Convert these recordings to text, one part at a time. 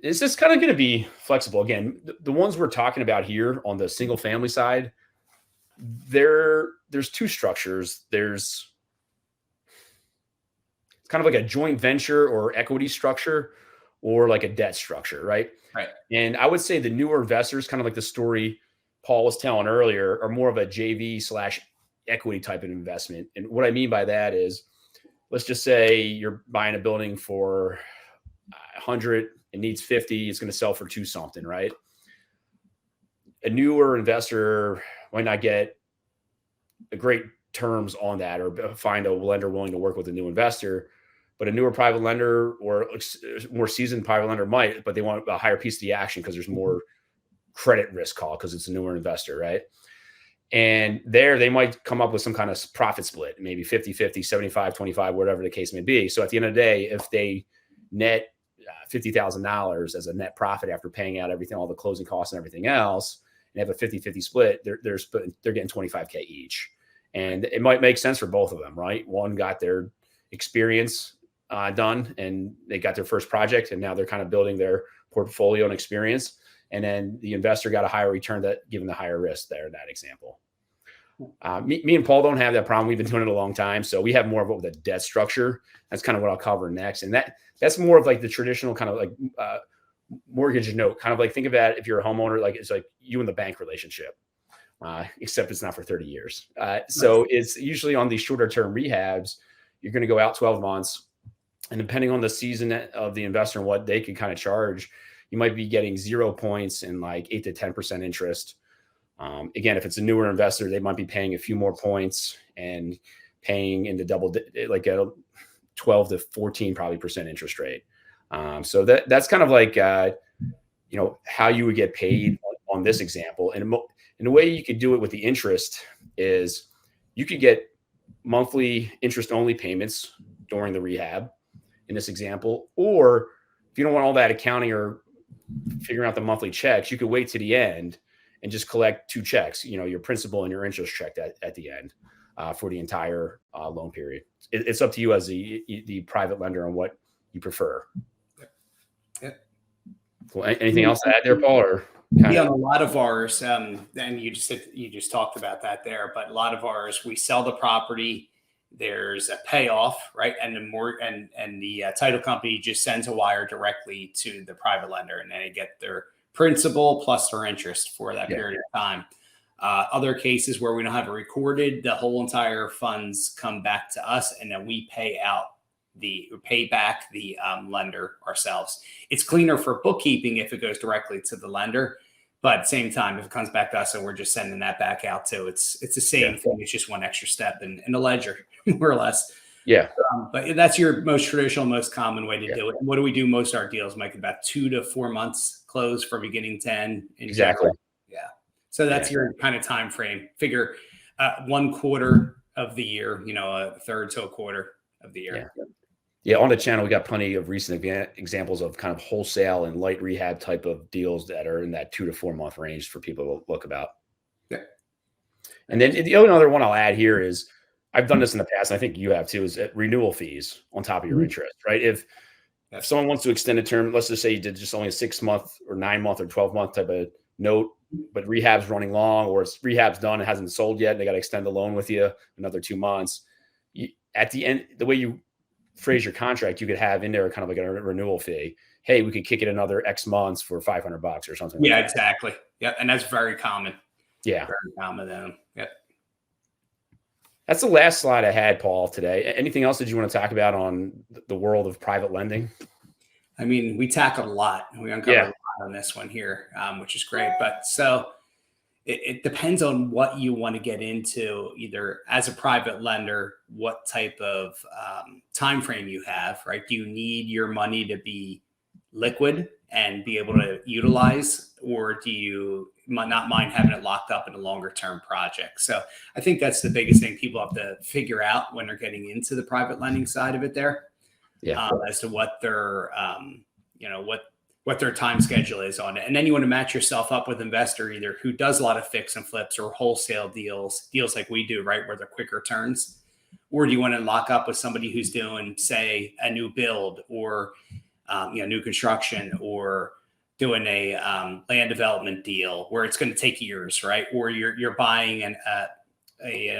It's just kind of going to be flexible. Again, the ones we're talking about here on the single family side, there's two structures. There's it's kind of like a joint venture or equity structure or like a debt structure, right? Right. And I would say the newer investors, kind of like the story Paul was telling earlier, are more of a JV slash equity type of investment. And what I mean by that is, let's just say you're buying a building for 100, it needs 50, it's going to sell for two something, right? A newer investor might not get a great terms on that or find a lender willing to work with a new investor. But a newer private lender or more seasoned private lender might, but they want a higher piece of the action because there's more credit risk call because it's a newer investor, right? And there they might come up with some kind of profit split, maybe 50-50, 75-25, whatever the case may be. So at the end of the day, if they net $50,000 as a net profit after paying out everything, all the closing costs and everything else, and have a 50-50 split, they're getting $25K each. And it might make sense for both of them, right? One got their experience done and they got their first project and now they're kind of building their portfolio and experience. And then the investor got a higher return that given the higher risk there in that example. Me and Paul don't have that problem. We've been doing it a long time. So we have more of it with a debt structure. That's kind of what I'll cover next. And that's more of like the traditional kind of like mortgage note, kind of like think of that if you're a homeowner, like it's like you and the bank relationship, except it's not for 30 years. So it's usually on these shorter term rehabs, you're going to go out 12 months. And depending on the season of the investor and what they can kind of charge, you might be getting 0 points and like 8 to 10% interest. Again, if it's a newer investor, they might be paying a few more points and paying into like a 12 to 14 probably percent interest rate. So that's kind of like how you would get paid on this example. And the way you could do it with the interest is you could get monthly interest only payments during the rehab in this example, or if you don't want all that accounting or figuring out the monthly checks, you could wait to the end and just collect two checks, your principal and your interest check at the end for the entire loan period. It's up to you as the private lender on what you prefer. Yeah. Cool. Anything else to add there, Paul? Or yeah, a lot of ours, and you just talked about that there, but a lot of ours, we sell the property. There's a payoff, right? And the title company just sends a wire directly to the private lender, and then they get their principal plus their interest for that period of time. Other cases where we don't have it recorded, the whole entire funds come back to us, and then we pay back the lender ourselves. It's cleaner for bookkeeping if it goes directly to the lender. But at the same time, if it comes back to us and we're just sending that back out too, it's the same thing. It's just one extra step in the ledger, more or less. Yeah. But that's your most traditional, most common way to do it. And what do we do most of our deals, Mike? About 2 to 4 months close from beginning to end. Exactly. Yeah. So that's your kind of time frame. Figure 1 quarter of the year, a third to a quarter of the year. Yeah, on the channel, we got plenty of recent examples of kind of wholesale and light rehab type of deals that are in that 2 to 4 month range for people to look about. Yeah. And then the only other one I'll add here is I've done this in the past, and I think you have too, is renewal fees on top of your interest, right? If someone wants to extend a term, let's just say you did just only a 6 month or 9 month or 12 month type of note, but rehab's running long or rehab's done, it hasn't sold yet, and they got to extend the loan with you another 2 months. At the end, the way you phrase your contract, you could have in there kind of like a renewal fee. Hey, we could kick it another X months for $500 or something. Yeah, exactly. Yeah. And that's very common. Yeah. Very common. Yeah. That's the last slide I had, Paul, today. Anything else that you want to talk about on the world of private lending? I mean, we tackled a lot. We uncovered a lot on this one here, which is great. But so it depends on what you want to get into, either as a private lender, what type of time frame you have, right? Do you need your money to be liquid and be able to utilize, or do you not mind having it locked up in a longer term project? So I think that's the biggest thing people have to figure out when they're getting into the private lending side of it there, as to what their, what their time schedule is on it. And then you want to match yourself up with an investor either who does a lot of fix and flips or wholesale deals like we do, right, where they're quicker turns. Or do you want to lock up with somebody who's doing, say, a new build or new construction, or doing a land development deal where it's going to take years, right? Or you're buying an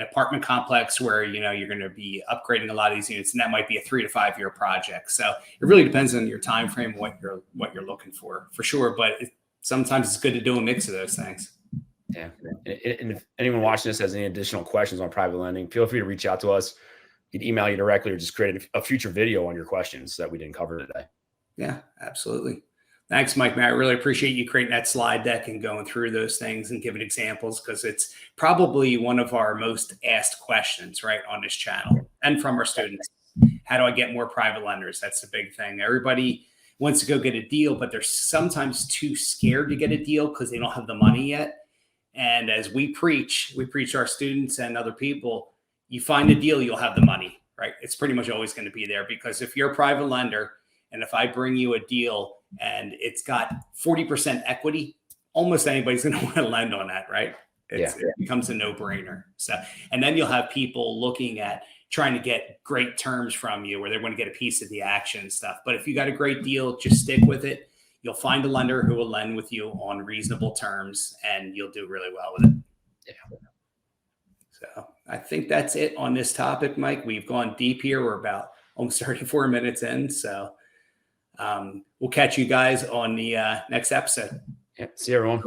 apartment complex where you're going to be upgrading a lot of these units, and that might be a 3 to 5 year project. So it really depends on your time frame, what you're looking for sure. But sometimes it's good to do a mix of those things. Yeah. And if anyone watching this has any additional questions on private lending, feel free to reach out to us. You can email you directly, or just create a future video on your questions that we didn't cover today. Yeah, absolutely. Thanks, Mike. Man, I really appreciate you creating that slide deck and going through those things and giving examples, because it's probably one of our most asked questions, right, on this channel and from our students. How do I get more private lenders? That's the big thing. Everybody wants to go get a deal, but they're sometimes too scared to get a deal because they don't have the money yet. And as we preach to our students and other people, you find a deal, you'll have the money, right? It's pretty much always going to be there, because if you're a private lender and if I bring you a deal and it's got 40% equity, almost anybody's going to want to lend on that, right? It becomes a no-brainer. So, and then you'll have people looking at trying to get great terms from you, where they want to get a piece of the action and stuff. But if you got a great deal, just stick with it. You'll find a lender who will lend with you on reasonable terms, and you'll do really well with it. Yeah. So I think that's it on this topic, Mike. We've gone deep here. We're about almost 34 minutes in. So we'll catch you guys on the next episode. Yeah. See you, everyone.